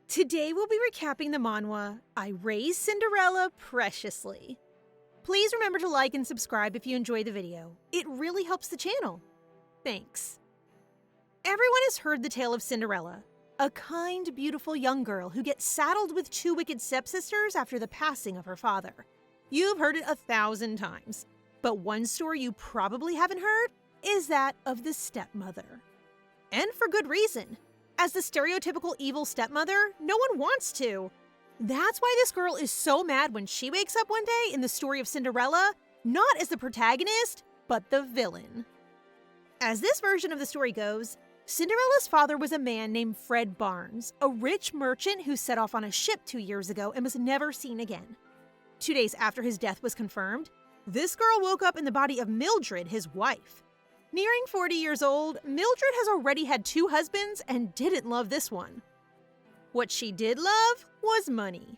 Today we'll be recapping the manhwa, I Raised Cinderella Preciously. Please remember to like and subscribe if you enjoy the video. It really helps the channel. Thanks. Everyone has heard the tale of Cinderella, a kind, beautiful young girl who gets saddled with two wicked stepsisters after the passing of her father. You've heard it 1,000 times, but one story you probably haven't heard is that of the stepmother. And for good reason. As the stereotypical evil stepmother, no one wants to. That's why this girl is so mad when she wakes up one day in the story of Cinderella, not as the protagonist, but the villain. As this version of the story goes, Cinderella's father was a man named Fred Barnes, a rich merchant who set off on a ship 2 years ago and was never seen again. 2 days after his death was confirmed, this girl woke up in the body of Mildred, his wife. Nearing 40 years old, Mildred has already had 2 husbands and didn't love this one. What she did love was money.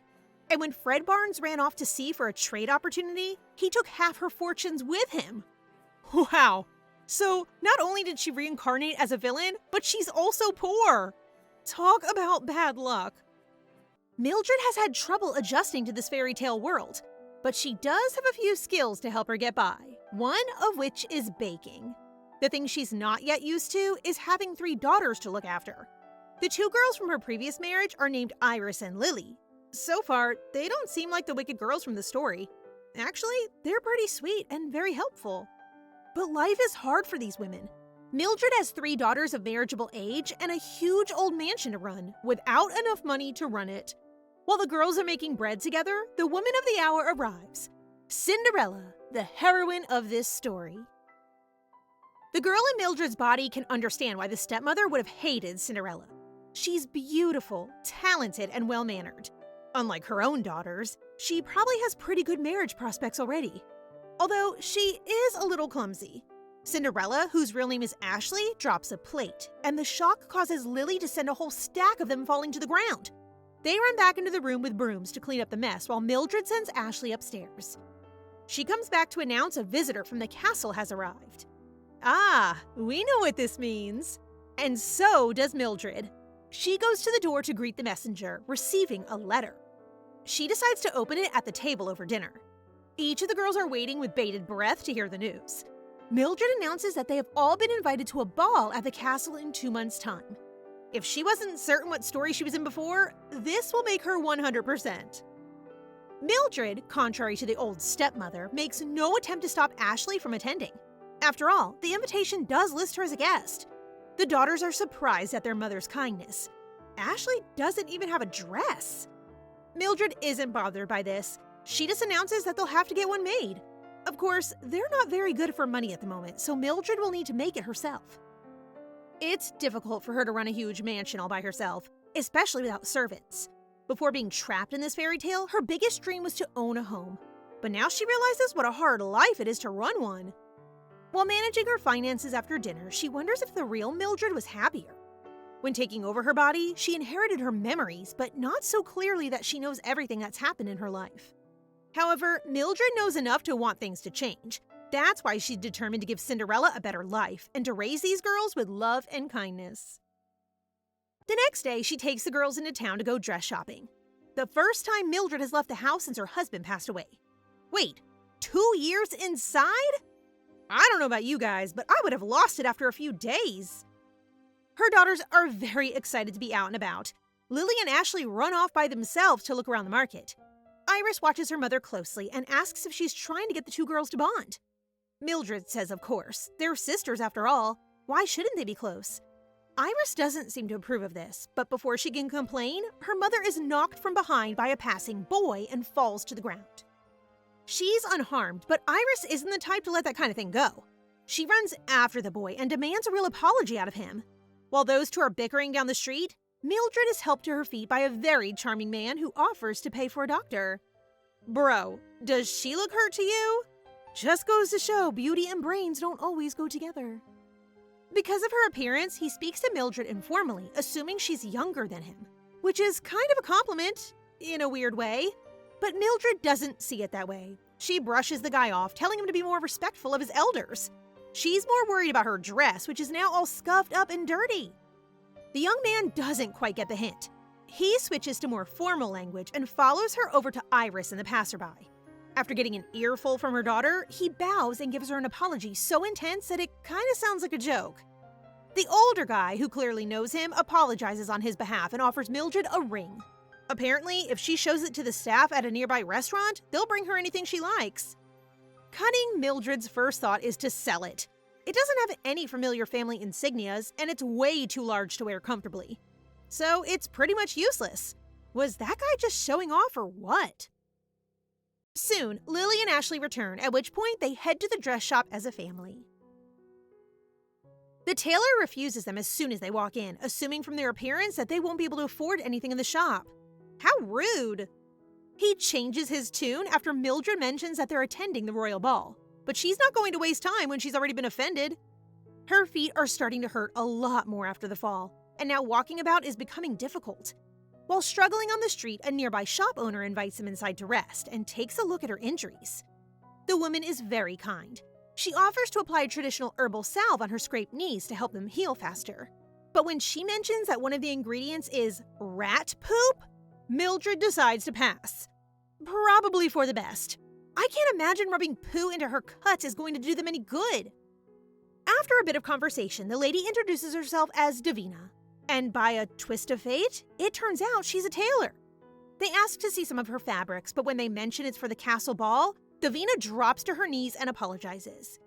And when Fred Barnes ran off to sea for a trade opportunity, he took half her fortunes with him. Wow! So not only did she reincarnate as a villain, but she's also poor. Talk about bad luck. Mildred has had trouble adjusting to this fairy tale world, but she does have a few skills to help her get by, one of which is baking. The thing she's not yet used to is having 3 daughters to look after. The 2 girls from her previous marriage are named Iris and Lily. So far, they don't seem like the wicked girls from the story. Actually, they're pretty sweet and very helpful. But life is hard for these women. Mildred has 3 daughters of marriageable age and a huge old mansion to run, without enough money to run it. While the girls are making bread together, the woman of the hour arrives. Cinderella, the heroine of this story. The girl in Mildred's body can understand why the stepmother would have hated Cinderella. She's beautiful, talented, and well-mannered. Unlike her own daughters, she probably has pretty good marriage prospects already. Although she is a little clumsy. Cinderella, whose real name is Ashley, drops a plate, and the shock causes Lily to send a whole stack of them falling to the ground. They run back into the room with brooms to clean up the mess while Mildred sends Ashley upstairs. She comes back to announce a visitor from the castle has arrived. Ah, we know what this means. And so does Mildred. She goes to the door to greet the messenger, receiving a letter. She decides to open it at the table over dinner. Each of the girls are waiting with bated breath to hear the news. Mildred announces that they have all been invited to a ball at the castle in 2 months' time. If she wasn't certain what story she was in before, this will make her 100%. Mildred, contrary to the old stepmother, makes no attempt to stop Ashley from attending. After all, the invitation does list her as a guest. The daughters are surprised at their mother's kindness. Ashley doesn't even have a dress. Mildred isn't bothered by this. She just announces that they'll have to get one made. Of course, they're not very good for money at the moment, so Mildred will need to make it herself. It's difficult for her to run a huge mansion all by herself, especially without servants. Before being trapped in this fairy tale, her biggest dream was to own a home. But now she realizes what a hard life it is to run one. While managing her finances after dinner, she wonders if the real Mildred was happier. When taking over her body, she inherited her memories, but not so clearly that she knows everything that's happened in her life. However, Mildred knows enough to want things to change. That's why she's determined to give Cinderella a better life and to raise these girls with love and kindness. The next day, she takes the girls into town to go dress shopping. The first time Mildred has left the house since her husband passed away. Wait, 2 years inside? I don't know about you guys, but I would have lost it after a few days. Her daughters are very excited to be out and about. Lily and Ashley run off by themselves to look around the market. Iris watches her mother closely and asks if she's trying to get the 2 girls to bond. Mildred says of course, they're sisters after all. Why shouldn't they be close? Iris doesn't seem to approve of this, but before she can complain, her mother is knocked from behind by a passing boy and falls to the ground. She's unharmed, but Iris isn't the type to let that kind of thing go. She runs after the boy and demands a real apology out of him. While those 2 are bickering down the street, Mildred is helped to her feet by a very charming man who offers to pay for a doctor. Bro, does she look hurt to you? Just goes to show beauty and brains don't always go together. Because of her appearance, he speaks to Mildred informally, assuming she's younger than him, which is kind of a compliment, in a weird way. But Mildred doesn't see it that way. She brushes the guy off, telling him to be more respectful of his elders. She's more worried about her dress, which is now all scuffed up and dirty. The young man doesn't quite get the hint. he switches to more formal language and follows her over to Iris and the passerby. After getting an earful from her daughter, he bows and gives her an apology so intense that it kind of sounds like a joke. The older guy, who clearly knows him, apologizes on his behalf and offers Mildred a ring. Apparently, if she shows it to the staff at a nearby restaurant, they'll bring her anything she likes. Cunning Mildred's first thought is to sell it. It doesn't have any familiar family insignias, and it's way too large to wear comfortably. So it's pretty much useless. Was that guy just showing off or what? Soon, Lily and Ashley return, at which point they head to the dress shop as a family. The tailor refuses them as soon as they walk in, assuming from their appearance that they won't be able to afford anything in the shop. How rude! He changes his tune after Mildred mentions that they're attending the royal ball, but she's not going to waste time when she's already been offended. Her feet are starting to hurt a lot more after the fall, and now walking about is becoming difficult. While struggling on the street, a nearby shop owner invites him inside to rest and takes a look at her injuries. The woman is very kind. She offers to apply a traditional herbal salve on her scraped knees to help them heal faster. But when she mentions that one of the ingredients is rat poop, Mildred decides to pass. Probably for the best. I can't imagine rubbing poo into her cuts is going to do them any good. After a bit of conversation, the lady introduces herself as Davina. And by a twist of fate, it turns out she's a tailor. They ask to see some of her fabrics, but when they mention it's for the castle ball, Davina drops to her knees and apologizes.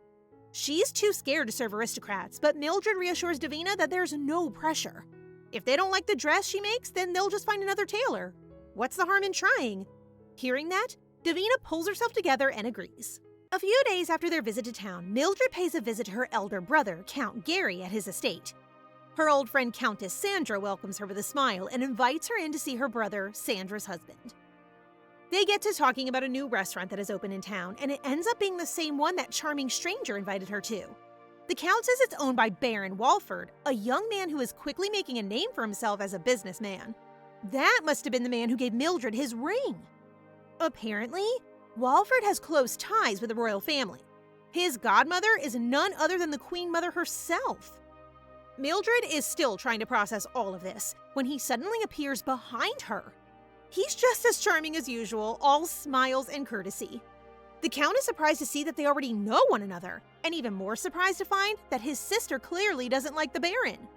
She's too scared to serve aristocrats, but Mildred reassures Davina that there's no pressure. If they don't like the dress she makes, then they'll just find another tailor. What's the harm in trying? Hearing that, Davina pulls herself together and agrees. A few days after their visit to town, Mildred pays a visit to her elder brother, Count Gary, at his estate. Her old friend Countess Sandra welcomes her with a smile and invites her in to see her brother, Sandra's husband. They get to talking about a new restaurant that has opened in town, and it ends up being the same one that charming stranger invited her to. The Count says it's owned by Baron Walford, a young man who is quickly making a name for himself as a businessman. That must have been the man who gave Mildred his ring. Apparently, Walford has close ties with the royal family. His godmother is none other than the Queen Mother herself. Mildred is still trying to process all of this when he suddenly appears behind her. He's just as charming as usual, all smiles and courtesy. The Count is surprised to see that they already know one another, and even more surprised to find that his sister clearly doesn't like the Baron.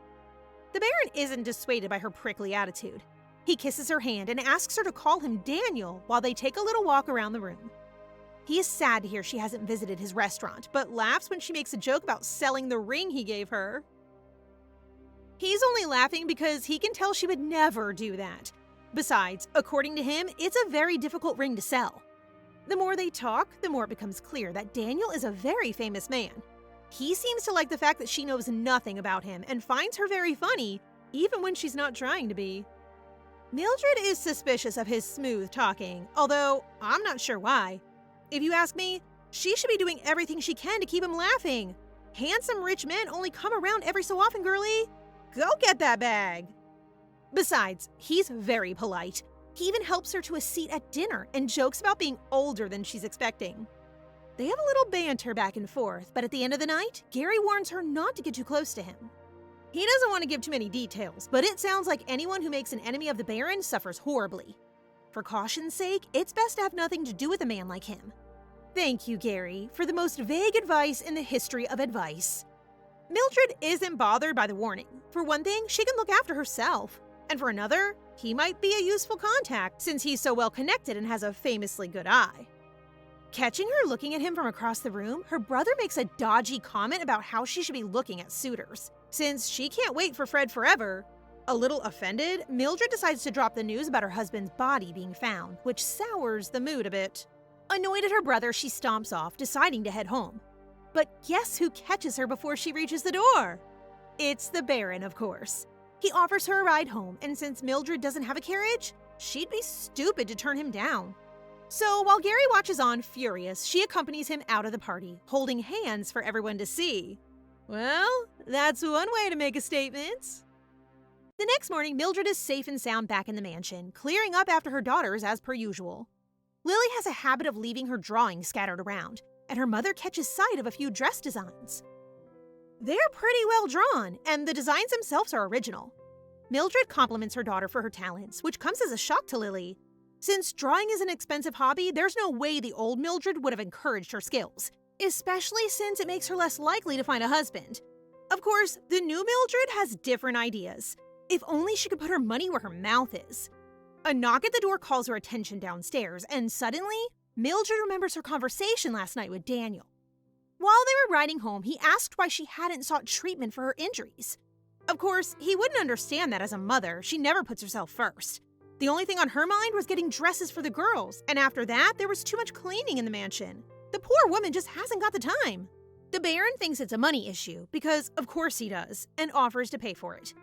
The Baron isn't dissuaded by her prickly attitude. He kisses her hand and asks her to call him Daniel while they take a little walk around the room. He is sad to hear she hasn't visited his restaurant, but laughs when she makes a joke about selling the ring he gave her. He's only laughing because he can tell she would never do that. Besides, according to him, it's a very difficult ring to sell. The more they talk, the more it becomes clear that Daniel is a very famous man. He seems to like the fact that she knows nothing about him and finds her very funny, even when she's not trying to be. Mildred is suspicious of his smooth talking, although I'm not sure why. If you ask me, she should be doing everything she can to keep him laughing. Handsome rich men only come around every so often, girlie. Go get that bag. Besides, he's very polite. He even helps her to a seat at dinner and jokes about being older than she's expecting. They have a little banter back and forth, but at the end of the night, Gary warns her not to get too close to him. He doesn't want to give too many details, but it sounds like anyone who makes an enemy of the Baron suffers horribly. For caution's sake, it's best to have nothing to do with a man like him. Thank you, Gary, for the most vague advice in the history of advice. Mildred isn't bothered by the warning. For one thing, she can look after herself. And for another, he might be a useful contact since he's so well connected and has a famously good eye. Catching her looking at him from across the room, her brother makes a dodgy comment about how she should be looking at suitors, since she can't wait for Fred forever. A little offended, Mildred decides to drop the news about her husband's body being found, which sours the mood a bit. Annoyed at her brother, she stomps off, deciding to head home. But guess who catches her before she reaches the door? It's the Baron, of course. He offers her a ride home, and since Mildred doesn't have a carriage, she'd be stupid to turn him down. So while Gary watches on, furious, she accompanies him out of the party, holding hands for everyone to see. Well, that's one way to make a statement. The next morning, Mildred is safe and sound back in the mansion, clearing up after her daughters as per usual. Lily has a habit of leaving her drawings scattered around, and her mother catches sight of a few dress designs. They're pretty well drawn, and the designs themselves are original. Mildred compliments her daughter for her talents, which comes as a shock to Lily. Since drawing is an expensive hobby, there's no way the old Mildred would have encouraged her skills, especially since it makes her less likely to find a husband. Of course, the new Mildred has different ideas. If only she could put her money where her mouth is. A knock at the door calls her attention downstairs, and suddenly, Mildred remembers her conversation last night with Daniel. While they were riding home, he asked why she hadn't sought treatment for her injuries. Of course, he wouldn't understand that as a mother. She never puts herself first. The only thing on her mind was getting dresses for the girls, and after that, there was too much cleaning in the mansion. The poor woman just hasn't got the time. The Baron thinks it's a money issue, because of course he does, and offers to pay for it.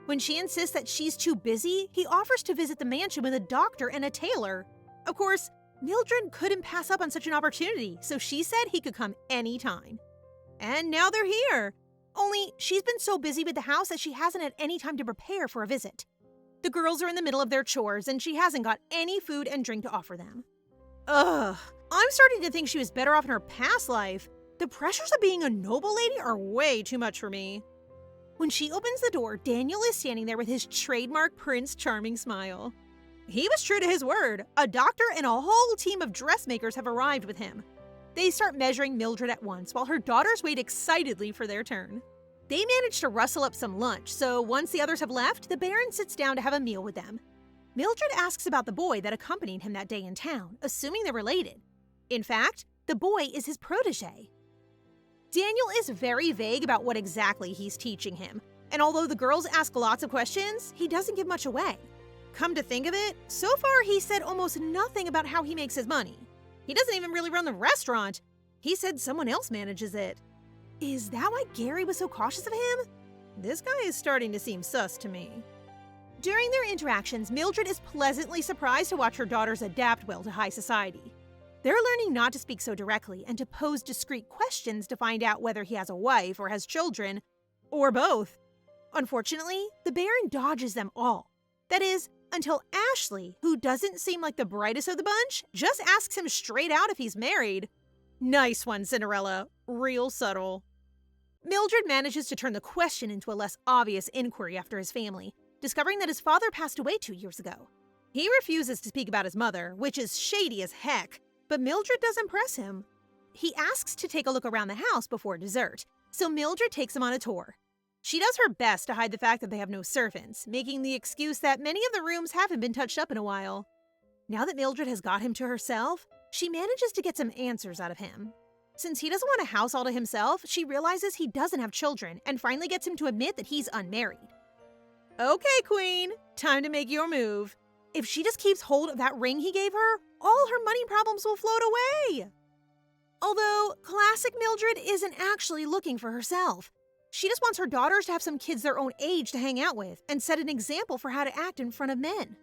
When she insists that she's too busy, he offers to visit the mansion with a doctor and a tailor. Of course, Mildred couldn't pass up on such an opportunity, so she said he could come anytime. And now they're here. Only, she's been so busy with the house that she hasn't had any time to prepare for a visit. The girls are in the middle of their chores, and she hasn't got any food and drink to offer them. Ugh, I'm starting to think she was better off in her past life. The pressures of being a noble lady are way too much for me. When she opens the door, Daniel is standing there with his trademark Prince Charming smile. He was true to his word. A doctor and a whole team of dressmakers have arrived with him. They start measuring Mildred at once while her daughters wait excitedly for their turn. They manage to rustle up some lunch, so once the others have left, the Baron sits down to have a meal with them. Mildred asks about the boy that accompanied him that day in town, assuming they're related. In fact, the boy is his protege. Daniel is very vague about what exactly he's teaching him, and although the girls ask lots of questions, he doesn't give much away. Come to think of it, so far he said almost nothing about how he makes his money. He doesn't even really run the restaurant. He said someone else manages it. Is that why Gary was so cautious of him? This guy is starting to seem sus to me. During their interactions, Mildred is pleasantly surprised to watch her daughters adapt well to high society. They're learning not to speak so directly and to pose discreet questions to find out whether he has a wife or has children, or both. Unfortunately, the Baron dodges them all. That is, until Ashley, who doesn't seem like the brightest of the bunch, just asks him straight out if he's married. Nice one, Cinderella. Real subtle. Mildred manages to turn the question into a less obvious inquiry after his family, discovering that his father passed away 2 years ago. He refuses to speak about his mother, which is shady as heck, but Mildred does impress him. He asks to take a look around the house before dessert, so Mildred takes him on a tour. She does her best to hide the fact that they have no servants, making the excuse that many of the rooms haven't been touched up in a while. Now that Mildred has got him to herself, she manages to get some answers out of him. Since he doesn't want a house all to himself, she realizes he doesn't have children and finally gets him to admit that he's unmarried. Okay, Queen, time to make your move. If she just keeps hold of that ring he gave her, all her money problems will float away. Although, classic Mildred isn't actually looking for herself. She just wants her daughters to have some kids their own age to hang out with and set an example for how to act in front of men.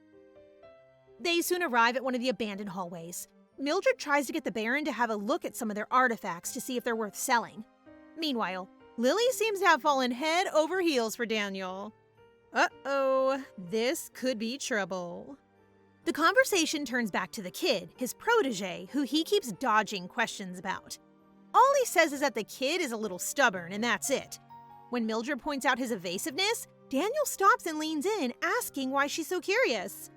They soon arrive at one of the abandoned hallways. Mildred tries to get the Baron to have a look at some of their artifacts to see if they're worth selling. Meanwhile, Lily seems to have fallen head over heels for Daniel. Uh-oh, this could be trouble. The conversation turns back to the kid, his protege, who he keeps dodging questions about. All he says is that the kid is a little stubborn, and that's it. When Mildred points out his evasiveness, Daniel stops and leans in, asking why she's so curious.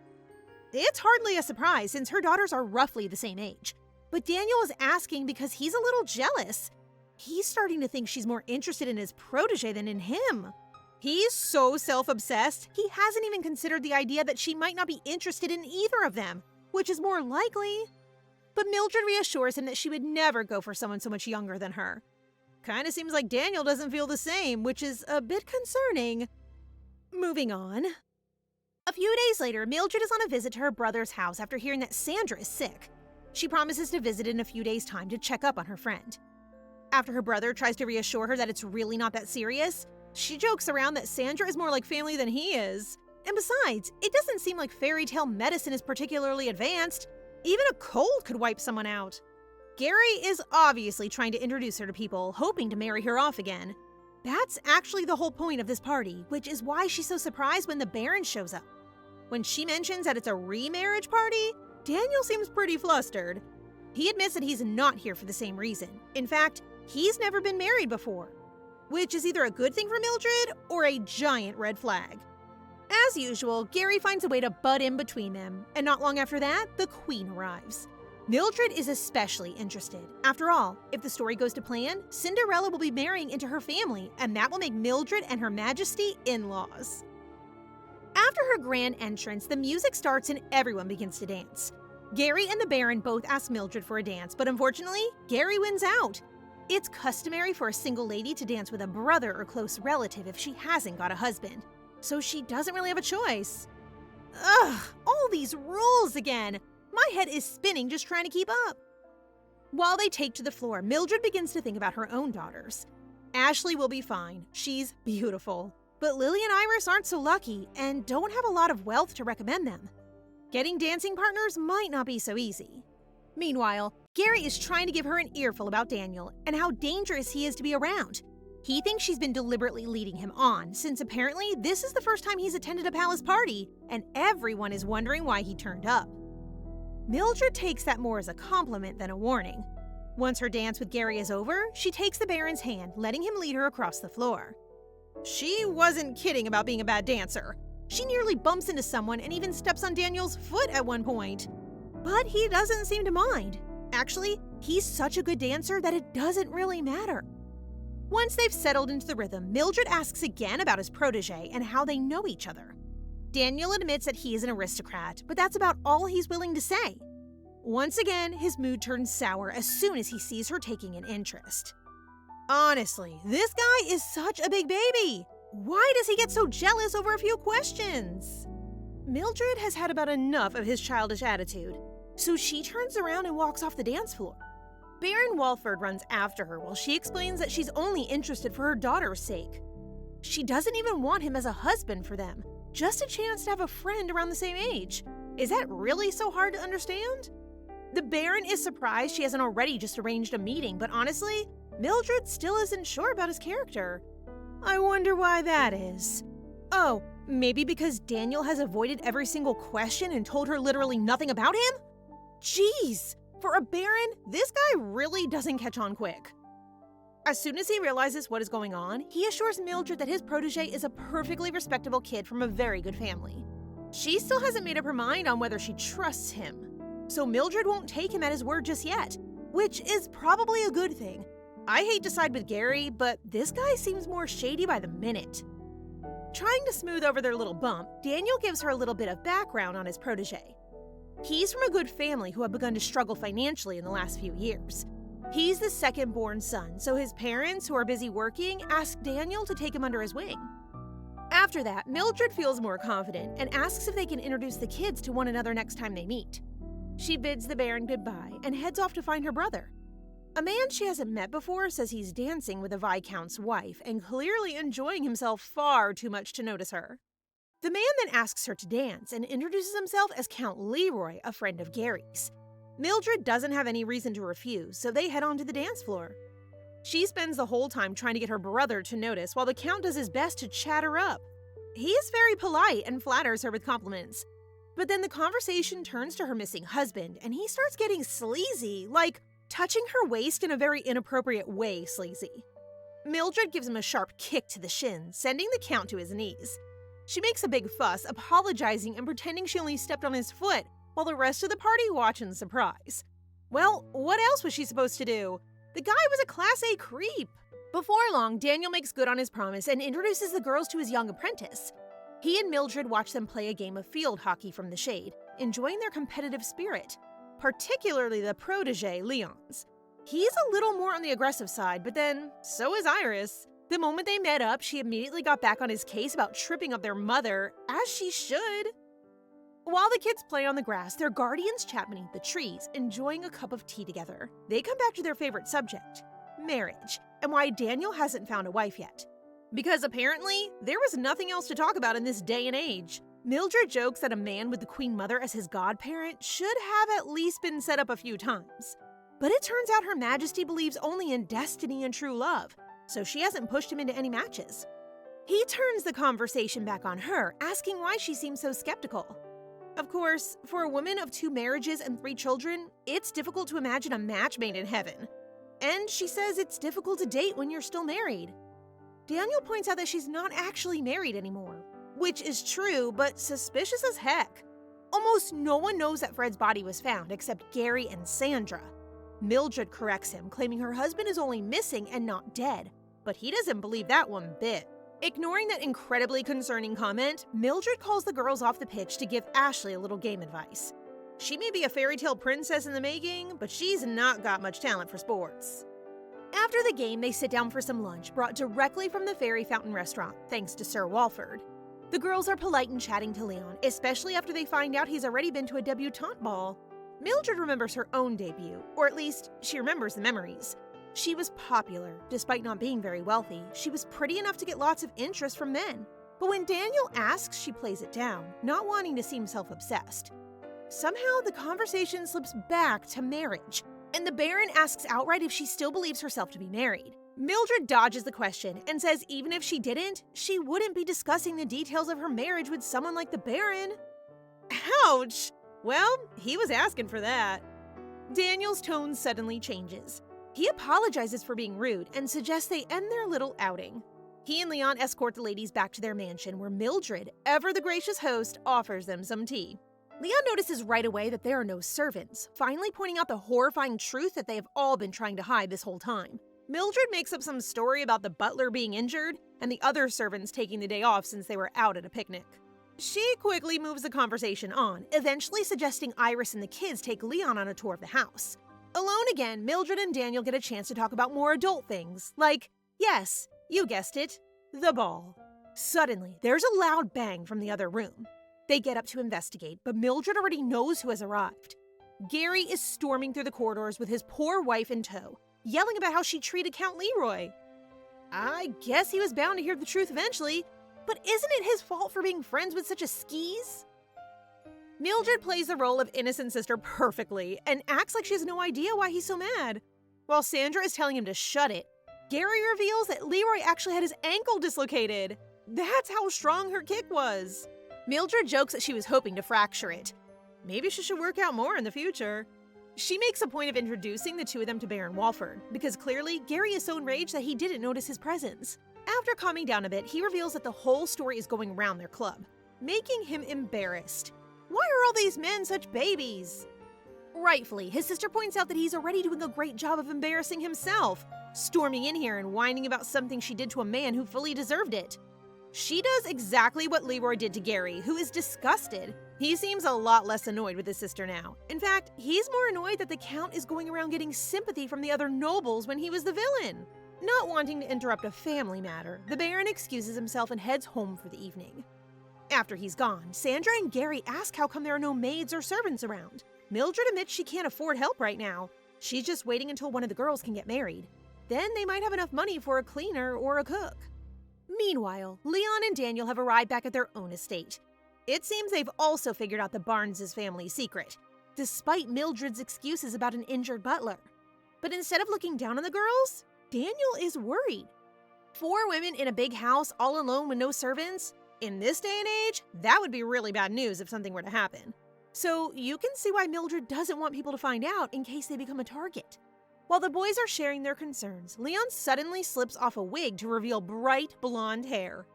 It's hardly a surprise since her daughters are roughly the same age. But Daniel is asking because he's a little jealous. He's starting to think she's more interested in his protege than in him. He's so self-obsessed, he hasn't even considered the idea that she might not be interested in either of them, which is more likely. But Mildred reassures him that she would never go for someone so much younger than her. Kinda seems like Daniel doesn't feel the same, which is a bit concerning. Moving on. A few days later, Mildred is on a visit to her brother's house after hearing that Sandra is sick. She promises to visit in a few days' time to check up on her friend. After her brother tries to reassure her that it's really not that serious, she jokes around that Sandra is more like family than he is. And besides, it doesn't seem like fairy tale medicine is particularly advanced. Even a cold could wipe someone out. Gary is obviously trying to introduce her to people, hoping to marry her off again. That's actually the whole point of this party, which is why she's so surprised when the Baron shows up. When she mentions that it's a remarriage party, Daniel seems pretty flustered. He admits that he's not here for the same reason. In fact, he's never been married before, which is either a good thing for Mildred or a giant red flag. As usual, Gary finds a way to butt in between them, and not long after that, the Queen arrives. Mildred is especially interested. After all, if the story goes to plan, Cinderella will be marrying into her family, and that will make Mildred and Her Majesty in-laws. After her grand entrance, the music starts and everyone begins to dance. Gary and the Baron both ask Mildred for a dance, but unfortunately, Gary wins out. It's customary for a single lady to dance with a brother or close relative if she hasn't got a husband, so she doesn't really have a choice. Ugh, all these rules again! My head is spinning just trying to keep up. While they take to the floor, Mildred begins to think about her own daughters. Ashley will be fine. She's beautiful. But Lily and Iris aren't so lucky and don't have a lot of wealth to recommend them. Getting dancing partners might not be so easy. Meanwhile, Gary is trying to give her an earful about Daniel and how dangerous he is to be around. He thinks she's been deliberately leading him on, since apparently this is the first time he's attended a palace party, and everyone is wondering why he turned up. Mildred takes that more as a compliment than a warning. Once her dance with Gary is over, she takes the Baron's hand, letting him lead her across the floor. She wasn't kidding about being a bad dancer. She nearly bumps into someone and even steps on Daniel's foot at one point. But he doesn't seem to mind. Actually, he's such a good dancer that it doesn't really matter. Once they've settled into the rhythm, Mildred asks again about his protege and how they know each other. Daniel admits that he is an aristocrat, but that's about all he's willing to say. Once again, his mood turns sour as soon as he sees her taking an interest. Honestly, this guy is such a big baby. Why does he get so jealous over a few questions? Mildred has had about enough of his childish attitude, so she turns around and walks off the dance floor. Baron Walford runs after her while she explains that she's only interested for her daughter's sake. She doesn't even want him as a husband for them, just a chance to have a friend around the same age. Is that really so hard to understand? The Baron is surprised she hasn't already just arranged a meeting, but honestly, Mildred still isn't sure about his character. I wonder why that is. Oh, maybe because Daniel has avoided every single question and told her literally nothing about him? Jeez, for a Baron, this guy really doesn't catch on quick. As soon as he realizes what is going on, he assures Mildred that his protege is a perfectly respectable kid from a very good family. She still hasn't made up her mind on whether she trusts him, so Mildred won't take him at his word just yet, which is probably a good thing. I hate to side with Gary, but this guy seems more shady by the minute. Trying to smooth over their little bump, Daniel gives her a little bit of background on his protege. He's from a good family who have begun to struggle financially in the last few years. He's the second-born son, so his parents, who are busy working, ask Daniel to take him under his wing. After that, Mildred feels more confident and asks if they can introduce the kids to one another next time they meet. She bids the Baron goodbye and heads off to find her brother. A man she hasn't met before says he's dancing with a Viscount's wife and clearly enjoying himself far too much to notice her. The man then asks her to dance and introduces himself as Count Leroy, a friend of Gary's. Mildred doesn't have any reason to refuse, so they head on to the dance floor. She spends the whole time trying to get her brother to notice while the Count does his best to chat her up. He is very polite and flatters her with compliments. But then the conversation turns to her missing husband, and he starts getting sleazy, like touching her waist in a very inappropriate way sleazy. Mildred gives him a sharp kick to the shin, sending the Count to his knees. She makes a big fuss, apologizing and pretending she only stepped on his foot, while the rest of the party watch in surprise. Well, what else was she supposed to do? The guy was a Class A creep. Before long, Daniel makes good on his promise and introduces the girls to his young apprentice. He and Mildred watch them play a game of field hockey from the shade, enjoying their competitive spirit, particularly the protege, Leon's. He's a little more on the aggressive side, but then so is Iris. The moment they met up, she immediately got back on his case about tripping up their mother, as she should. While the kids play on the grass, their guardians chat beneath the trees, enjoying a cup of tea together. They come back to their favorite subject, marriage, and why Daniel hasn't found a wife yet. Because apparently, there was nothing else to talk about in this day and age. Mildred jokes that a man with the Queen Mother as his godparent should have at least been set up a few times. But it turns out Her Majesty believes only in destiny and true love, so she hasn't pushed him into any matches. He turns the conversation back on her, asking why she seems so skeptical. Of course, for a woman of 2 marriages and 3 children, it's difficult to imagine a match made in heaven. And she says it's difficult to date when you're still married. Daniel points out that she's not actually married anymore, which is true, but suspicious as heck. Almost no one knows that Fred's body was found except Gary and Sandra. Mildred corrects him, claiming her husband is only missing and not dead, but he doesn't believe that one bit. Ignoring that incredibly concerning comment, Mildred calls the girls off the pitch to give Ashley a little game advice. She may be a fairy tale princess in the making, but she's not got much talent for sports. After the game, they sit down for some lunch brought directly from the Fairy Fountain restaurant, thanks to Sir Walford. The girls are polite and chatting to Leon, especially after they find out he's already been to a debutante ball. Mildred remembers her own debut, or at least she remembers the memories. She was popular. Despite not being very wealthy, she was pretty enough to get lots of interest from men. But when Daniel asks, she plays it down, not wanting to seem self-obsessed. Somehow, the conversation slips back to marriage, and the Baron asks outright if she still believes herself to be married. Mildred dodges the question and says even if she didn't, she wouldn't be discussing the details of her marriage with someone like the Baron. Ouch! Well, he was asking for that. Daniel's tone suddenly changes. He apologizes for being rude and suggests they end their little outing. He and Leon escort the ladies back to their mansion where Mildred, ever the gracious host, offers them some tea. Leon notices right away that there are no servants, finally pointing out the horrifying truth that they have all been trying to hide this whole time. Mildred makes up some story about the butler being injured and the other servants taking the day off since they were out at a picnic. She quickly moves the conversation on, eventually suggesting Iris and the kids take Leon on a tour of the house. Alone again, Mildred and Daniel get a chance to talk about more adult things, like, yes, you guessed it, the ball. Suddenly, there's a loud bang from the other room. They get up to investigate, but Mildred already knows who has arrived. Gary is storming through the corridors with his poor wife in tow, yelling about how she treated Count Leroy. I guess he was bound to hear the truth eventually, but isn't it his fault for being friends with such a skis? Mildred plays the role of innocent sister perfectly and acts like she has no idea why he's so mad. While Sandra is telling him to shut it, Gary reveals that Leroy actually had his ankle dislocated. That's how strong her kick was. Mildred jokes that she was hoping to fracture it. Maybe she should work out more in the future. She makes a point of introducing the two of them to Baron Walford, because clearly Gary is so enraged that he didn't notice his presence. After calming down a bit, he reveals that the whole story is going around their club, making him embarrassed. Why are all these men such babies? Rightfully, his sister points out that he's already doing a great job of embarrassing himself, storming in here and whining about something she did to a man who fully deserved it. She does exactly what Leroy did to Gary, who is disgusted. He seems a lot less annoyed with his sister now. In fact, he's more annoyed that the Count is going around getting sympathy from the other nobles when he was the villain. Not wanting to interrupt a family matter, the Baron excuses himself and heads home for the evening. After he's gone, Sandra and Gary ask how come there are no maids or servants around. Mildred admits she can't afford help right now. She's just waiting until one of the girls can get married. Then they might have enough money for a cleaner or a cook. Meanwhile, Leon and Daniel have arrived back at their own estate. It seems they've also figured out the Barnes' family secret, despite Mildred's excuses about an injured butler. But instead of looking down on the girls, Daniel is worried. 4 women in a big house all alone with no servants? In this day and age, that would be really bad news if something were to happen. So you can see why Mildred doesn't want people to find out in case they become a target. While the boys are sharing their concerns, Leon suddenly slips off a wig to reveal bright blonde hair.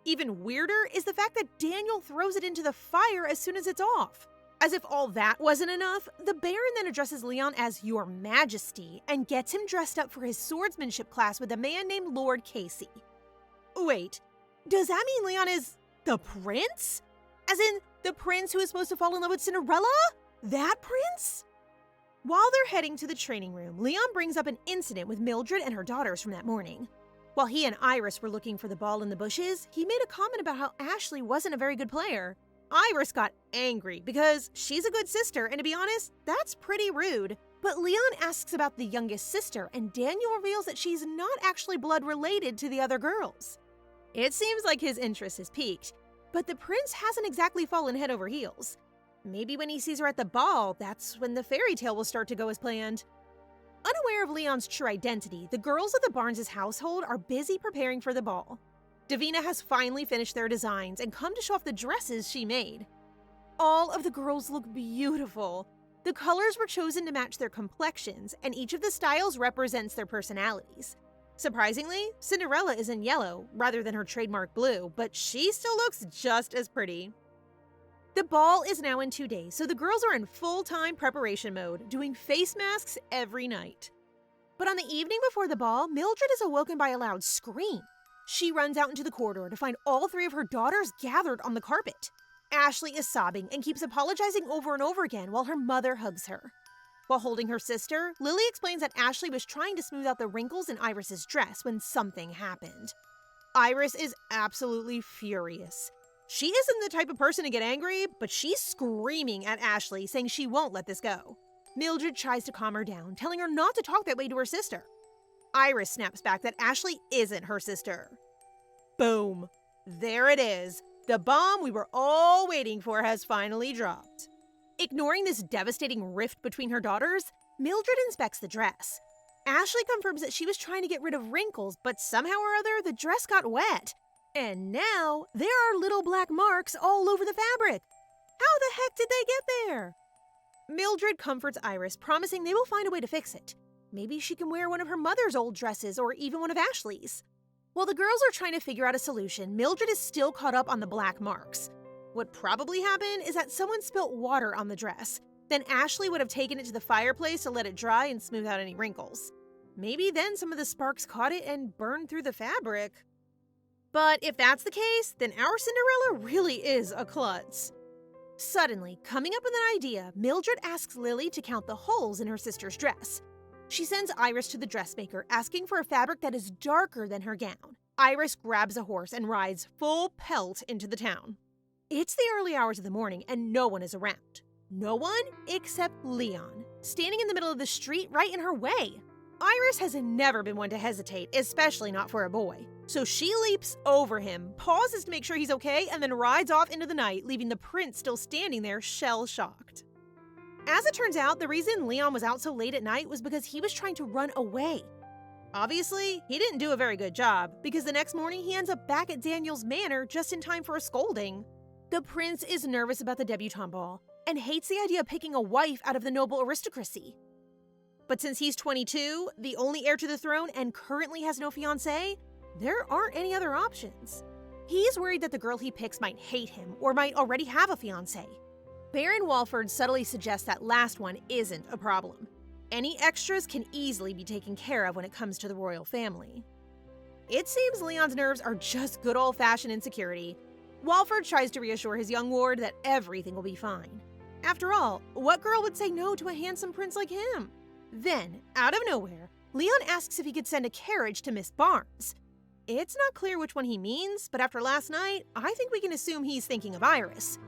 Even weirder is the fact that Daniel throws it into the fire as soon as it's off. As if all that wasn't enough, the Baron then addresses Leon as Your Majesty and gets him dressed up for his swordsmanship class with a man named Lord Casey. Wait, does that mean Leon is the prince? As in, the prince who is supposed to fall in love with Cinderella? That prince? While they're heading to the training room, Leon brings up an incident with Mildred and her daughters from that morning. While he and Iris were looking for the ball in the bushes, he made a comment about how Ashley wasn't a very good player. Iris got angry because she's a good sister, and to be honest, that's pretty rude. But Leon asks about the youngest sister, and Daniel reveals that she's not actually blood related to the other girls. It seems like his interest has peaked, but the prince hasn't exactly fallen head over heels. Maybe when he sees her at the ball, that's when the fairy tale will start to go as planned. Unaware of Leon's true identity, the girls of the Barnes' household are busy preparing for the ball. Davina has finally finished their designs and come to show off the dresses she made. All of the girls look beautiful. The colors were chosen to match their complexions, and each of the styles represents their personalities. Surprisingly, Cinderella is in yellow rather than her trademark blue, but she still looks just as pretty. The ball is now in 2 days, so the girls are in full-time preparation mode, doing face masks every night. But on the evening before the ball, Mildred is awoken by a loud scream. She runs out into the corridor to find all 3 of her daughters gathered on the carpet. Ashley is sobbing and keeps apologizing over and over again while her mother hugs her. While holding her sister, Lily explains that Ashley was trying to smooth out the wrinkles in Iris's dress when something happened. Iris is absolutely furious. She isn't the type of person to get angry, but she's screaming at Ashley, saying she won't let this go. Mildred tries to calm her down, telling her not to talk that way to her sister. Iris snaps back that Ashley isn't her sister. Boom! There it is. The bomb we were all waiting for has finally dropped. Ignoring this devastating rift between her daughters, Mildred inspects the dress. Ashley confirms that she was trying to get rid of wrinkles, but somehow or other the dress got wet. And now there are little black marks all over the fabric. How the heck did they get there? Mildred comforts Iris, promising they will find a way to fix it. Maybe she can wear one of her mother's old dresses or even one of Ashley's. While the girls are trying to figure out a solution, Mildred is still caught up on the black marks. What probably happened is that someone spilt water on the dress. Then Ashley would have taken it to the fireplace to let it dry and smooth out any wrinkles. Maybe then some of the sparks caught it and burned through the fabric. But if that's the case, then our Cinderella really is a klutz. Suddenly, coming up with an idea, Mildred asks Lily to count the holes in her sister's dress. She sends Iris to the dressmaker, asking for a fabric that is darker than her gown. Iris grabs a horse and rides full pelt into the town. It's the early hours of the morning and no one is around. No one except Leon, standing in the middle of the street right in her way. Iris has never been one to hesitate, especially not for a boy. So she leaps over him, pauses to make sure he's okay, and then rides off into the night, leaving the prince still standing there shell-shocked. As it turns out, the reason Leon was out so late at night was because he was trying to run away. Obviously, he didn't do a very good job, because the next morning he ends up back at Daniel's manor just in time for a scolding. The prince is nervous about the debutante ball, and hates the idea of picking a wife out of the noble aristocracy. But since he's 22, the only heir to the throne, and currently has no fiancée, there aren't any other options. He's worried that the girl he picks might hate him, or might already have a fiancée. Baron Walford subtly suggests that last one isn't a problem. Any extras can easily be taken care of when it comes to the royal family. It seems Leon's nerves are just good old-fashioned insecurity. Walford tries to reassure his young ward that everything will be fine. After all, what girl would say no to a handsome prince like him? Then, out of nowhere, Leon asks if he could send a carriage to Miss Barnes. It's not clear which one he means, but after last night, I think we can assume he's thinking of Iris.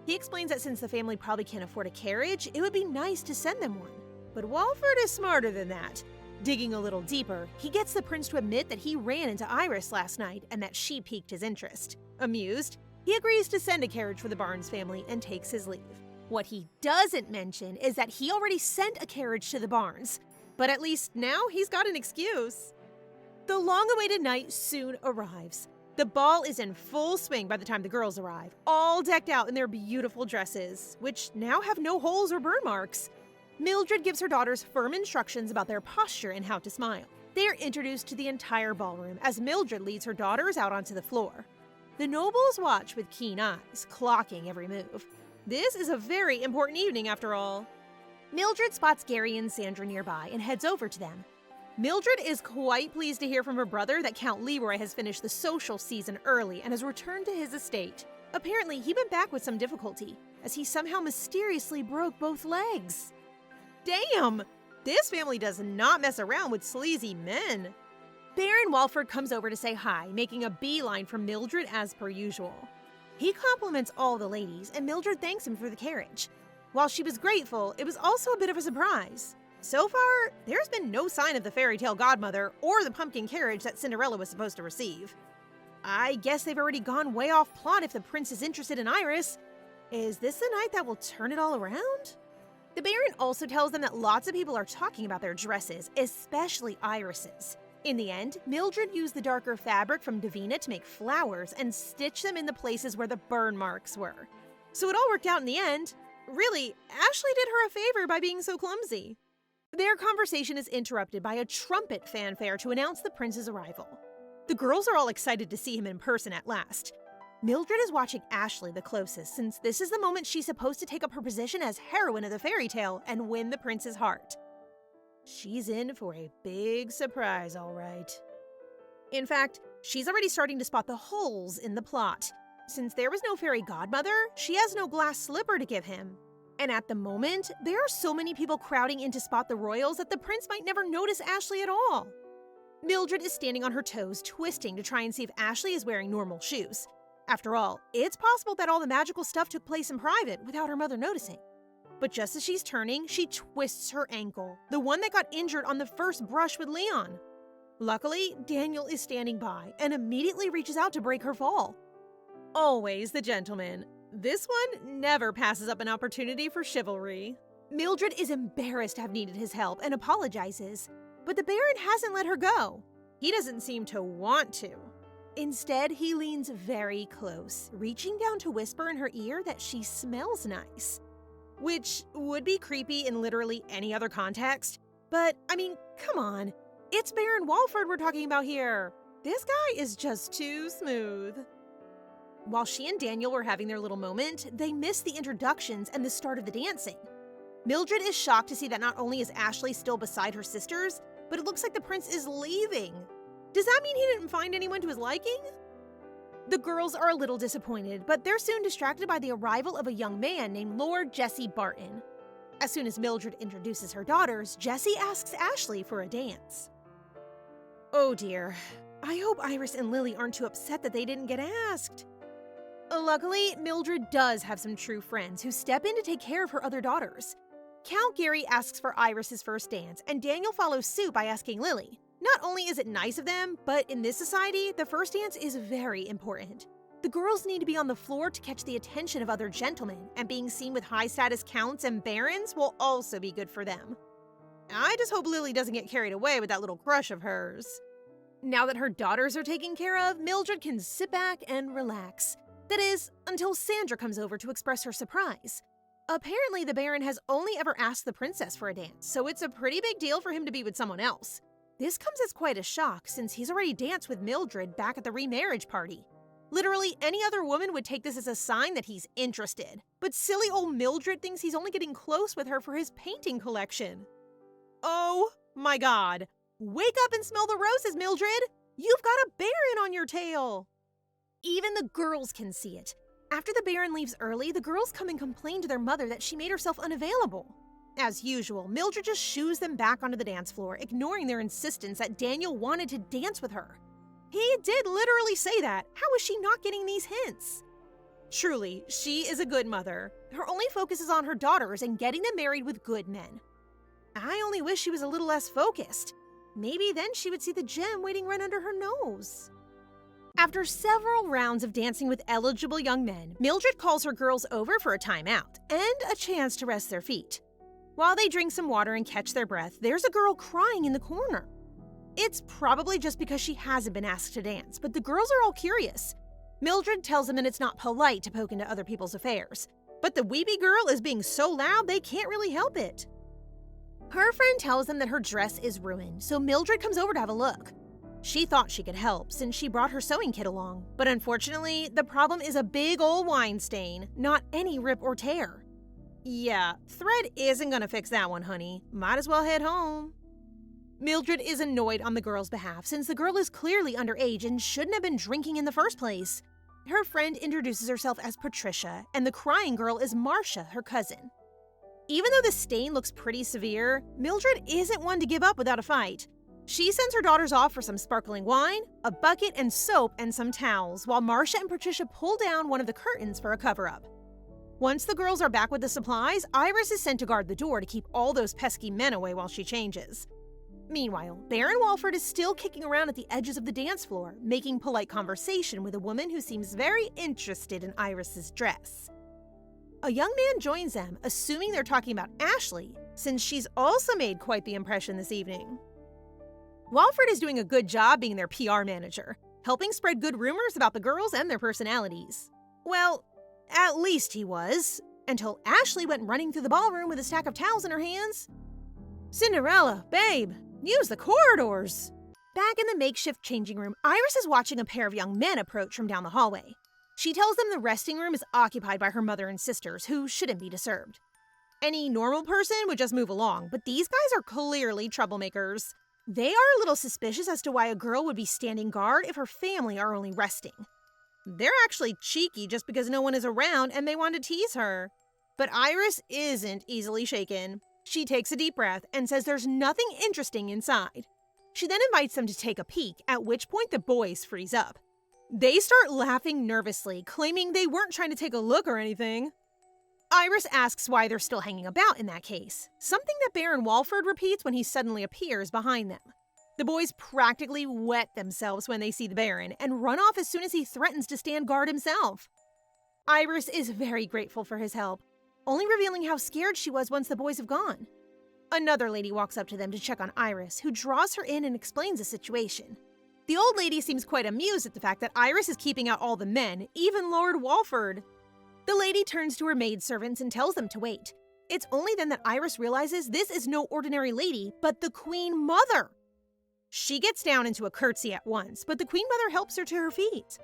He explains that since the family probably can't afford a carriage, it would be nice to send them one. But Walford is smarter than that. Digging a little deeper, he gets the prince to admit that he ran into Iris last night and that she piqued his interest. Amused, he agrees to send a carriage for the Barnes family and takes his leave. What he doesn't mention is that he already sent a carriage to the Barnes, but at least now he's got an excuse. The long-awaited night soon arrives. The ball is in full swing by the time the girls arrive, all decked out in their beautiful dresses, which now have no holes or burn marks. Mildred gives her daughters firm instructions about their posture and how to smile. They are introduced to the entire ballroom as Mildred leads her daughters out onto the floor. The nobles watch with keen eyes, clocking every move. This is a very important evening after all. Mildred spots Gary and Sandra nearby and heads over to them. Mildred is quite pleased to hear from her brother that Count Leroy has finished the social season early and has returned to his estate. Apparently, he went back with some difficulty, as he somehow mysteriously broke both legs. Damn! This family does not mess around with sleazy men. Baron Walford comes over to say hi, making a beeline for Mildred as per usual. He compliments all the ladies, and Mildred thanks him for the carriage. While she was grateful, it was also a bit of a surprise. So far, there's been no sign of the fairytale godmother or the pumpkin carriage that Cinderella was supposed to receive. I guess they've already gone way off plot if the prince is interested in Iris. Is this the night that will turn it all around? The Baron also tells them that lots of people are talking about their dresses, especially Iris's. In the end, Mildred used the darker fabric from Davina to make flowers and stitch them in the places where the burn marks were. So it all worked out in the end. Really, Ashley did her a favor by being so clumsy. Their conversation is interrupted by a trumpet fanfare to announce the prince's arrival. The girls are all excited to see him in person at last. Mildred is watching Ashley the closest, since this is the moment she's supposed to take up her position as heroine of the fairy tale and win the prince's heart. She's in for a big surprise, all right. In fact, she's already starting to spot the holes in the plot. Since there was no fairy godmother, she has no glass slipper to give him. And at the moment, there are so many people crowding in to spot the royals that the prince might never notice Ashley at all. Mildred is standing on her toes, twisting to try and see if Ashley is wearing normal shoes. After all, it's possible that all the magical stuff took place in private without her mother noticing. But just as she's turning, she twists her ankle, the one that got injured on the first brush with Leon. Luckily, Daniel is standing by and immediately reaches out to break her fall. Always the gentleman. This one never passes up an opportunity for chivalry. Mildred is embarrassed to have needed his help and apologizes, but the Baron hasn't let her go. He doesn't seem to want to. Instead, he leans very close, reaching down to whisper in her ear that she smells nice. Which would be creepy in literally any other context, but I mean, come on. It's Baron Walford we're talking about here. This guy is just too smooth. While she and Daniel were having their little moment, they missed the introductions and the start of the dancing. Mildred is shocked to see that not only is Ashley still beside her sisters, but it looks like the prince is leaving. Does that mean he didn't find anyone to his liking? The girls are a little disappointed, but they're soon distracted by the arrival of a young man named Lord Jesse Barton. As soon as Mildred introduces her daughters, Jesse asks Ashley for a dance. Oh dear, I hope Iris and Lily aren't too upset that they didn't get asked. Luckily, Mildred does have some true friends who step in to take care of her other daughters. Count Gary asks for Iris's first dance, and Daniel follows suit by asking Lily. Not only is it nice of them, but in this society, the first dance is very important. The girls need to be on the floor to catch the attention of other gentlemen, and being seen with high-status counts and barons will also be good for them. I just hope Lily doesn't get carried away with that little crush of hers. Now that her daughters are taken care of, Mildred can sit back and relax. That is, until Sandra comes over to express her surprise. Apparently, the Baron has only ever asked the princess for a dance, so it's a pretty big deal for him to be with someone else. This comes as quite a shock, since he's already danced with Mildred back at the remarriage party. Literally, any other woman would take this as a sign that he's interested, but silly old Mildred thinks he's only getting close with her for his painting collection. Oh my god. Wake up and smell the roses, Mildred! You've got a Baron on your tail! Even the girls can see it. After the Baron leaves early, the girls come and complain to their mother that she made herself unavailable. As usual, Mildred just shoos them back onto the dance floor, ignoring their insistence that Daniel wanted to dance with her. He did literally say that. How is she not getting these hints? Truly, she is a good mother. Her only focus is on her daughters and getting them married with good men. I only wish she was a little less focused. Maybe then she would see the gem waiting right under her nose. After several rounds of dancing with eligible young men, Mildred calls her girls over for a timeout and a chance to rest their feet. While they drink some water and catch their breath, there's a girl crying in the corner. It's probably just because she hasn't been asked to dance, but the girls are all curious. Mildred tells them that it's not polite to poke into other people's affairs, but the weepy girl is being so loud they can't really help it. Her friend tells them that her dress is ruined, so Mildred comes over to have a look. She thought she could help since she brought her sewing kit along, but unfortunately, the problem is a big old wine stain, not any rip or tear. Yeah, thread isn't gonna fix that one, honey. Might as well head home. Mildred is annoyed on the girl's behalf since the girl is clearly underage and shouldn't have been drinking in the first place. Her friend introduces herself as Patricia, and the crying girl is Marcia, her cousin. Even though the stain looks pretty severe, Mildred isn't one to give up without a fight. She sends her daughters off for some sparkling wine, a bucket and soap, and some towels, while Marcia and Patricia pull down one of the curtains for a cover-up. Once the girls are back with the supplies, Iris is sent to guard the door to keep all those pesky men away while she changes. Meanwhile, Baron Walford is still kicking around at the edges of the dance floor, making polite conversation with a woman who seems very interested in Iris's dress. A young man joins them, assuming they're talking about Ashley, since she's also made quite the impression this evening. Walford is doing a good job being their PR manager, helping spread good rumors about the girls and their personalities. Well, at least he was, until Ashley went running through the ballroom with a stack of towels in her hands. Cinderella, babe, use the corridors. Back in the makeshift changing room, Iris is watching a pair of young men approach from down the hallway. She tells them the resting room is occupied by her mother and sisters, who shouldn't be disturbed. Any normal person would just move along, but these guys are clearly troublemakers. They are a little suspicious as to why a girl would be standing guard if her family are only resting. They're actually cheeky just because no one is around and they want to tease her. But Iris isn't easily shaken. She takes a deep breath and says there's nothing interesting inside. She then invites them to take a peek, at which point the boys freeze up. They start laughing nervously, claiming they weren't trying to take a look or anything. Iris asks why they're still hanging about in that case, something that Baron Walford repeats when he suddenly appears behind them. The boys practically wet themselves when they see the Baron and run off as soon as he threatens to stand guard himself. Iris is very grateful for his help, only revealing how scared she was once the boys have gone. Another lady walks up to them to check on Iris, who draws her in and explains the situation. The old lady seems quite amused at the fact that Iris is keeping out all the men, even Lord Walford. The lady turns to her maidservants and tells them to wait. It's only then that Iris realizes this is no ordinary lady, but the Queen Mother. She gets down into a curtsy at once, but the Queen Mother helps her to her feet.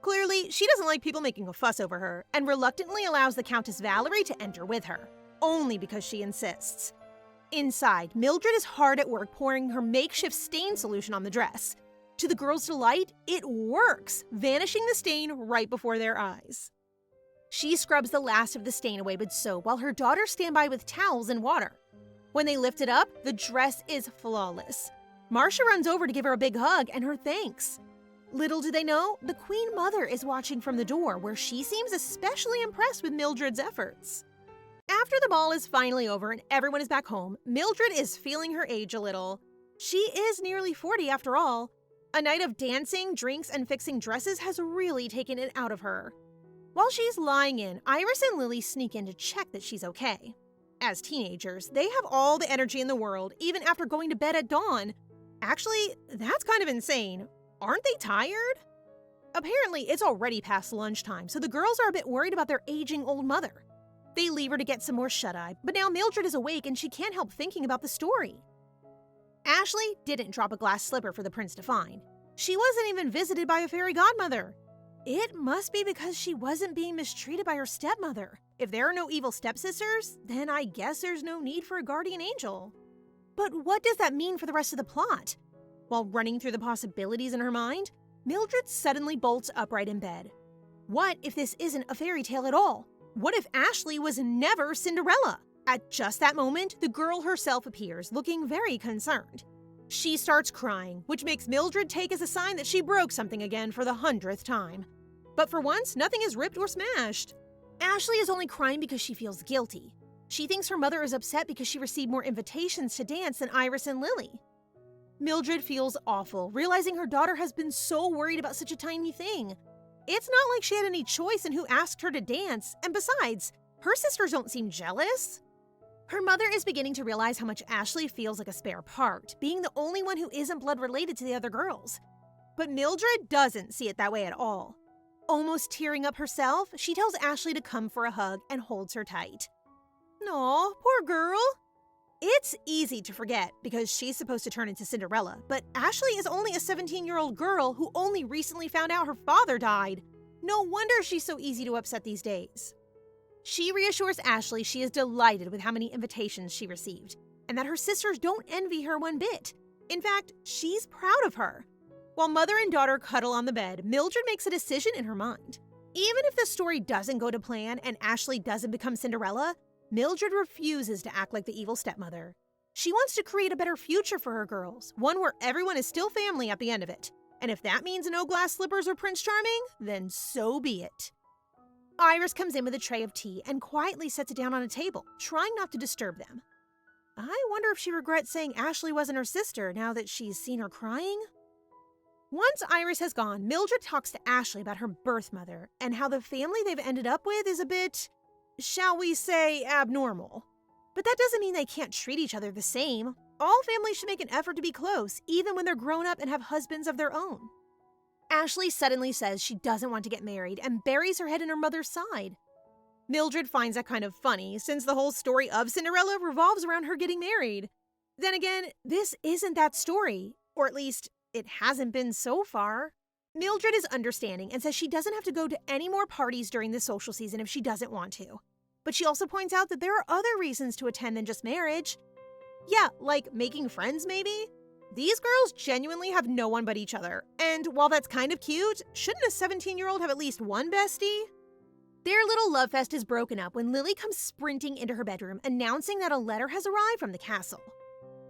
Clearly, she doesn't like people making a fuss over her, and reluctantly allows the Countess Valerie to enter with her, only because she insists. Inside, Mildred is hard at work pouring her makeshift stain solution on the dress. To the girls' delight, it works, vanishing the stain right before their eyes. She scrubs the last of the stain away with soap while her daughters stand by with towels and water. When they lift it up, the dress is flawless. Marcia runs over to give her a big hug and her thanks. Little do they know, the Queen Mother is watching from the door, where she seems especially impressed with Mildred's efforts. After the ball is finally over and everyone is back home, Mildred is feeling her age a little. She is nearly 40 after all. A night of dancing, drinks, and fixing dresses has really taken it out of her. While she's lying in, Iris and Lily sneak in to check that she's okay. As teenagers, they have all the energy in the world, even after going to bed at dawn. Actually, that's kind of insane. Aren't they tired? Apparently, it's already past lunchtime, so the girls are a bit worried about their aging old mother. They leave her to get some more shut-eye, but now Mildred is awake and she can't help thinking about the story. Ashley didn't drop a glass slipper for the prince to find. She wasn't even visited by a fairy godmother. It must be because she wasn't being mistreated by her stepmother. If there are no evil stepsisters, then I guess there's no need for a guardian angel. But what does that mean for the rest of the plot? While running through the possibilities in her mind, Mildred suddenly bolts upright in bed. What if this isn't a fairy tale at all? What if Ashley was never Cinderella? At just that moment, the girl herself appears, looking very concerned. She starts crying, which makes Mildred take as a sign that she broke something again for the 100th time. But for once, nothing is ripped or smashed. Ashley is only crying because she feels guilty. She thinks her mother is upset because she received more invitations to dance than Iris and Lily. Mildred feels awful, realizing her daughter has been so worried about such a tiny thing. It's not like she had any choice in who asked her to dance, and besides, her sisters don't seem jealous. Her mother is beginning to realize how much Ashley feels like a spare part, being the only one who isn't blood related to the other girls. But Mildred doesn't see it that way at all. Almost tearing up herself, she tells Ashley to come for a hug and holds her tight. Aw, poor girl. It's easy to forget because she's supposed to turn into Cinderella, but Ashley is only a 17-year-old girl who only recently found out her father died. No wonder she's so easy to upset these days. She reassures Ashley she is delighted with how many invitations she received, and that her sisters don't envy her one bit. In fact, she's proud of her. While mother and daughter cuddle on the bed, Mildred makes a decision in her mind. Even if the story doesn't go to plan and Ashley doesn't become Cinderella, Mildred refuses to act like the evil stepmother. She wants to create a better future for her girls, one where everyone is still family at the end of it. And if that means no glass slippers or Prince Charming, then so be it. Iris comes in with a tray of tea and quietly sets it down on a table, trying not to disturb them. I wonder if she regrets saying Ashley wasn't her sister now that she's seen her crying. Once Iris has gone, Mildred talks to Ashley about her birth mother and how the family they've ended up with is a bit, shall we say, abnormal. But that doesn't mean they can't treat each other the same. All families should make an effort to be close, even when they're grown up and have husbands of their own. Ashley suddenly says she doesn't want to get married and buries her head in her mother's side. Mildred finds that kind of funny, since the whole story of Cinderella revolves around her getting married. Then again, this isn't that story, or at least, it hasn't been so far. Mildred is understanding and says she doesn't have to go to any more parties during the social season if she doesn't want to. But she also points out that there are other reasons to attend than just marriage. Yeah, like making friends maybe? These girls genuinely have no one but each other, and while that's kind of cute, shouldn't a 17-year-old have at least one bestie? Their little love fest is broken up when Lily comes sprinting into her bedroom, announcing that a letter has arrived from the castle.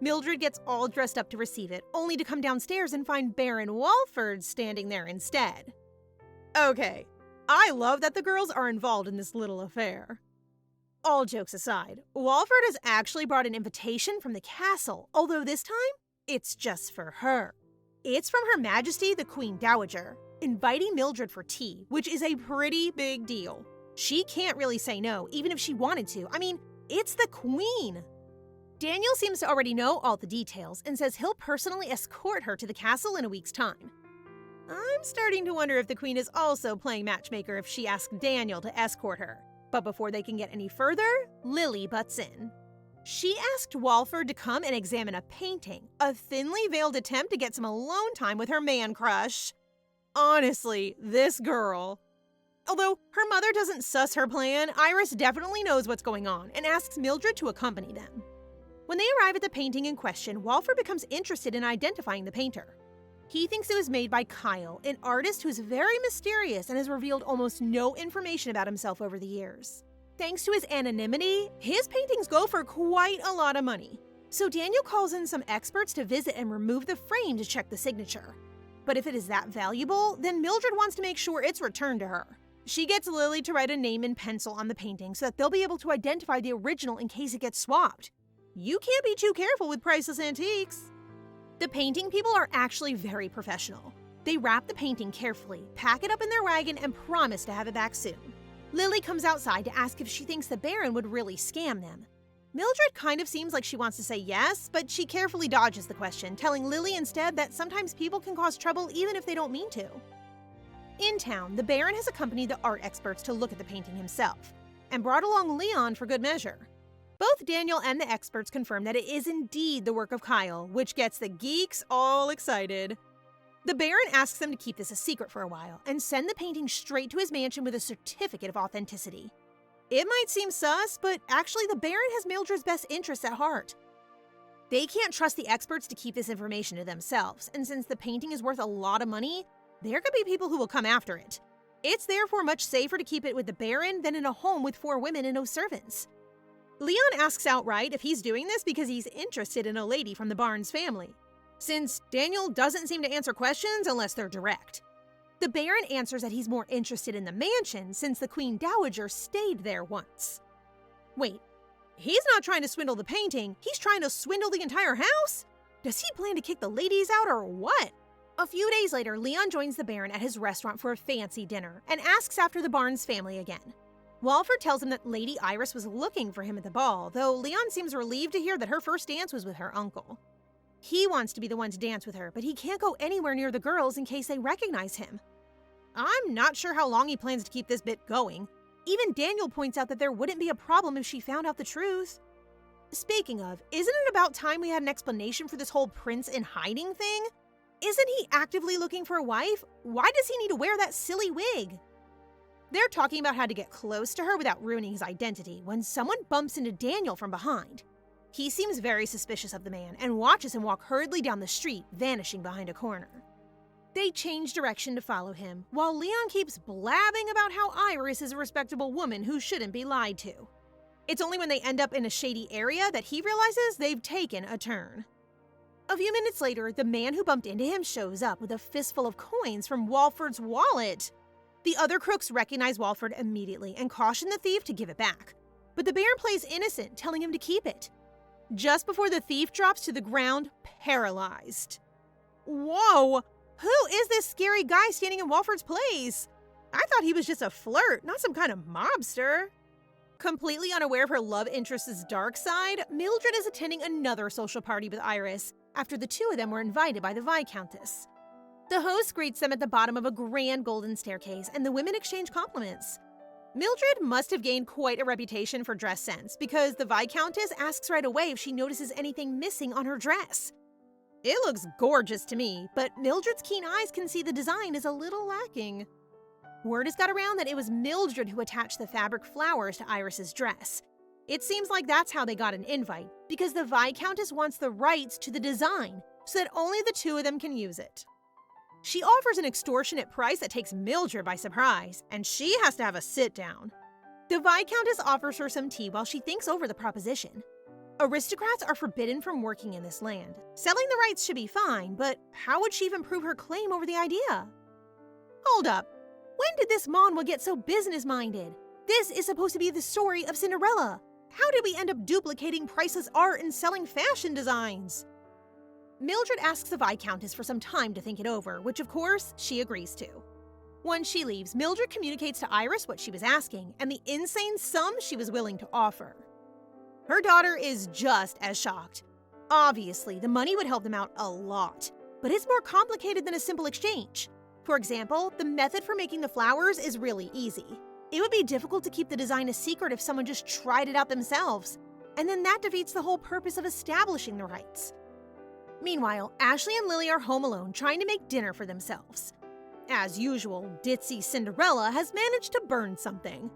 Mildred gets all dressed up to receive it, only to come downstairs and find Baron Walford standing there instead. Okay, I love that the girls are involved in this little affair. All jokes aside, Walford has actually brought an invitation from the castle, although this time, it's just for her. It's from Her Majesty the Queen Dowager, inviting Mildred for tea, which is a pretty big deal. She can't really say no, even if she wanted to. I mean, it's the Queen. Daniel seems to already know all the details and says he'll personally escort her to the castle in a week's time. I'm starting to wonder if the Queen is also playing matchmaker if she asks Daniel to escort her. But before they can get any further, Lily butts in. She asked Walford to come and examine a painting, a thinly veiled attempt to get some alone time with her man crush. Honestly, this girl. Although her mother doesn't suss her plan, Iris definitely knows what's going on and asks Mildred to accompany them. When they arrive at the painting in question, Walford becomes interested in identifying the painter. He thinks it was made by Kyle, an artist who's very mysterious and has revealed almost no information about himself over the years. Thanks to his anonymity, his paintings go for quite a lot of money. So Daniel calls in some experts to visit and remove the frame to check the signature. But if it is that valuable, then Mildred wants to make sure it's returned to her. She gets Lily to write a name in pencil on the painting so that they'll be able to identify the original in case it gets swapped. You can't be too careful with priceless antiques. The painting people are actually very professional. They wrap the painting carefully, pack it up in their wagon, and promise to have it back soon. Lily comes outside to ask if she thinks the Baron would really scam them. Mildred kind of seems like she wants to say yes, but she carefully dodges the question, telling Lily instead that sometimes people can cause trouble even if they don't mean to. In town, the Baron has accompanied the art experts to look at the painting himself, and brought along Leon for good measure. Both Daniel and the experts confirm that it is indeed the work of Kyle, which gets the geeks all excited. The Baron asks them to keep this a secret for a while, and send the painting straight to his mansion with a certificate of authenticity. It might seem sus, but actually the Baron has Mildred's best interests at heart. They can't trust the experts to keep this information to themselves, and since the painting is worth a lot of money, there could be people who will come after it. It's therefore much safer to keep it with the Baron than in a home with 4 women and no servants. Leon asks outright if he's doing this because he's interested in a lady from the Barnes family, since Daniel doesn't seem to answer questions unless they're direct. The Baron answers that he's more interested in the mansion since the Queen Dowager stayed there once. Wait, he's not trying to swindle the painting, he's trying to swindle the entire house? Does he plan to kick the ladies out or what? A few days later, Leon joins the Baron at his restaurant for a fancy dinner and asks after the Barnes family again. Walford tells him that Lady Iris was looking for him at the ball, though Leon seems relieved to hear that her first dance was with her uncle. He wants to be the one to dance with her, but he can't go anywhere near the girls in case they recognize him. I'm not sure how long he plans to keep this bit going. Even Daniel points out that there wouldn't be a problem if she found out the truth. Speaking of, isn't it about time we had an explanation for this whole prince in hiding thing? Isn't he actively looking for a wife? Why does he need to wear that silly wig? They're talking about how to get close to her without ruining his identity when someone bumps into Daniel from behind. He seems very suspicious of the man and watches him walk hurriedly down the street, vanishing behind a corner. They change direction to follow him, while Leon keeps blabbing about how Iris is a respectable woman who shouldn't be lied to. It's only when they end up in a shady area that he realizes they've taken a turn. A few minutes later, the man who bumped into him shows up with a fistful of coins from Walford's wallet. The other crooks recognize Walford immediately and caution the thief to give it back, but the Baron plays innocent, telling him to keep it. Just before the thief drops to the ground, paralyzed. Whoa! Who is this scary guy standing in Walford's place? I thought he was just a flirt, not some kind of mobster. Completely unaware of her love interest's dark side, Mildred is attending another social party with Iris, after the two of them were invited by the Viscountess. The host greets them at the bottom of a grand golden staircase, and the women exchange compliments. Mildred must have gained quite a reputation for dress sense because the Viscountess asks right away if she notices anything missing on her dress. It looks gorgeous to me, but Mildred's keen eyes can see the design is a little lacking. Word has got around that it was Mildred who attached the fabric flowers to Iris's dress. It seems like that's how they got an invite, because the Viscountess wants the rights to the design so that only the two of them can use it. She offers an extortionate price that takes Mildred by surprise, and she has to have a sit-down. The Viscountess offers her some tea while she thinks over the proposition. Aristocrats are forbidden from working in this land. Selling the rights should be fine, but how would she even prove her claim over the idea? Hold up. When did this Manhwa get so business-minded? This is supposed to be the story of Cinderella. How did we end up duplicating priceless art and selling fashion designs? Mildred asks the Viscountess for some time to think it over, which of course she agrees to. Once she leaves, Mildred communicates to Iris what she was asking and the insane sum she was willing to offer. Her daughter is just as shocked. Obviously, the money would help them out a lot, but it's more complicated than a simple exchange. For example, the method for making the flowers is really easy. It would be difficult to keep the design a secret if someone just tried it out themselves, and then that defeats the whole purpose of establishing the rights. Meanwhile, Ashley and Lily are home alone trying to make dinner for themselves. As usual, ditzy Cinderella has managed to burn something.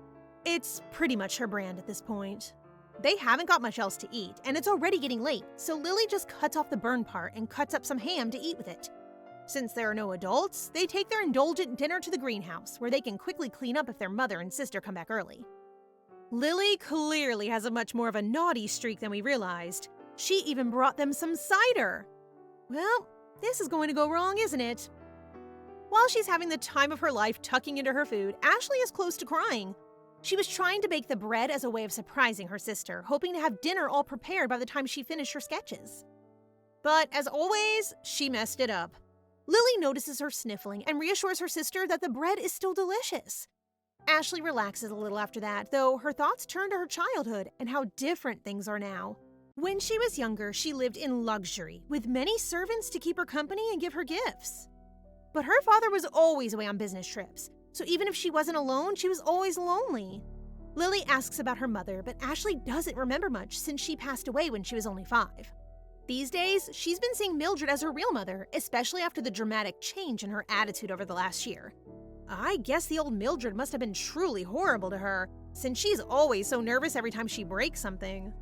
It's pretty much her brand at this point. They haven't got much else to eat, and it's already getting late, so Lily just cuts off the burn part and cuts up some ham to eat with it. Since there are no adults, they take their indulgent dinner to the greenhouse, where they can quickly clean up if their mother and sister come back early. Lily clearly has a much more of a naughty streak than we realized. She even brought them some cider. Well, this is going to go wrong, isn't it? While she's having the time of her life tucking into her food, Ashley is close to crying. She was trying to bake the bread as a way of surprising her sister, hoping to have dinner all prepared by the time she finished her sketches. But as always, she messed it up. Lily notices her sniffling and reassures her sister that the bread is still delicious. Ashley relaxes a little after that, though her thoughts turn to her childhood and how different things are now. When she was younger, she lived in luxury, with many servants to keep her company and give her gifts. But her father was always away on business trips, so even if she wasn't alone, she was always lonely. Lily asks about her mother, but Ashley doesn't remember much since she passed away when she was only 5. These days, she's been seeing Mildred as her real mother, especially after the dramatic change in her attitude over the last year. I guess the old Mildred must have been truly horrible to her, since she's always so nervous every time she breaks something.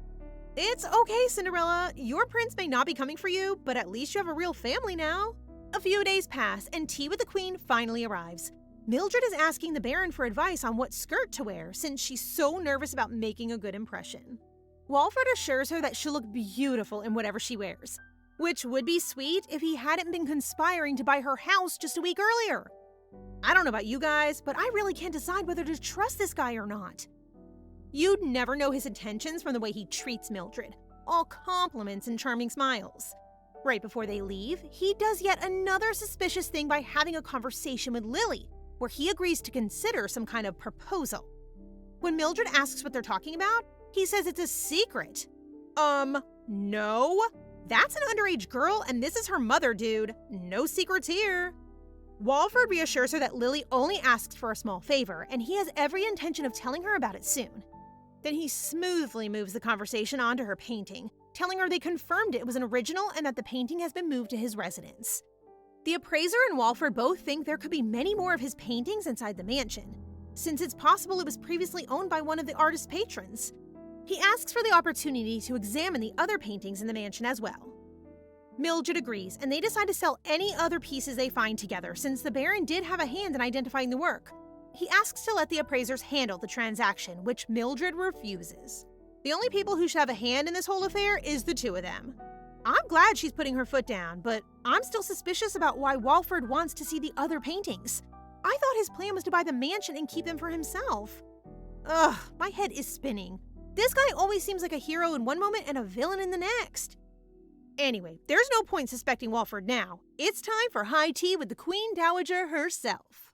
It's okay, Cinderella. Your prince may not be coming for you, but at least you have a real family now. A few days pass, and tea with the queen finally arrives. Mildred is asking the Baron for advice on what skirt to wear, since she's so nervous about making a good impression. Walford assures her that she'll look beautiful in whatever she wears, which would be sweet if he hadn't been conspiring to buy her house just a week earlier. I don't know about you guys, but I really can't decide whether to trust this guy or not. You'd never know his intentions from the way he treats Mildred, all compliments and charming smiles. Right before they leave, he does yet another suspicious thing by having a conversation with Lily, where he agrees to consider some kind of proposal. When Mildred asks what they're talking about, he says it's a secret. No? That's an underage girl, and this is her mother, dude. No secrets here. Walford reassures her that Lily only asks for a small favor, and he has every intention of telling her about it soon. Then he smoothly moves the conversation on to her painting, telling her they confirmed it was an original and that the painting has been moved to his residence. The appraiser and Walford both think there could be many more of his paintings inside the mansion, since it's possible it was previously owned by one of the artist's patrons. He asks for the opportunity to examine the other paintings in the mansion as well. Mildred agrees, and they decide to sell any other pieces they find together, since the Baron did have a hand in identifying the work. He asks to let the appraisers handle the transaction, which Mildred refuses. The only people who should have a hand in this whole affair is the two of them. I'm glad she's putting her foot down, but I'm still suspicious about why Walford wants to see the other paintings. I thought his plan was to buy the mansion and keep them for himself. Ugh, my head is spinning. This guy always seems like a hero in one moment and a villain in the next. Anyway, there's no point suspecting Walford now. It's time for high tea with the Queen Dowager herself.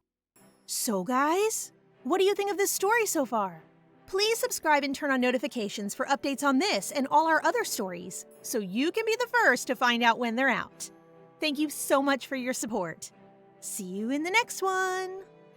So guys, what do you think of this story so far? Please subscribe and turn on notifications for updates on this and all our other stories, so you can be the first to find out when they're out. Thank you so much for your support. See you in the next one!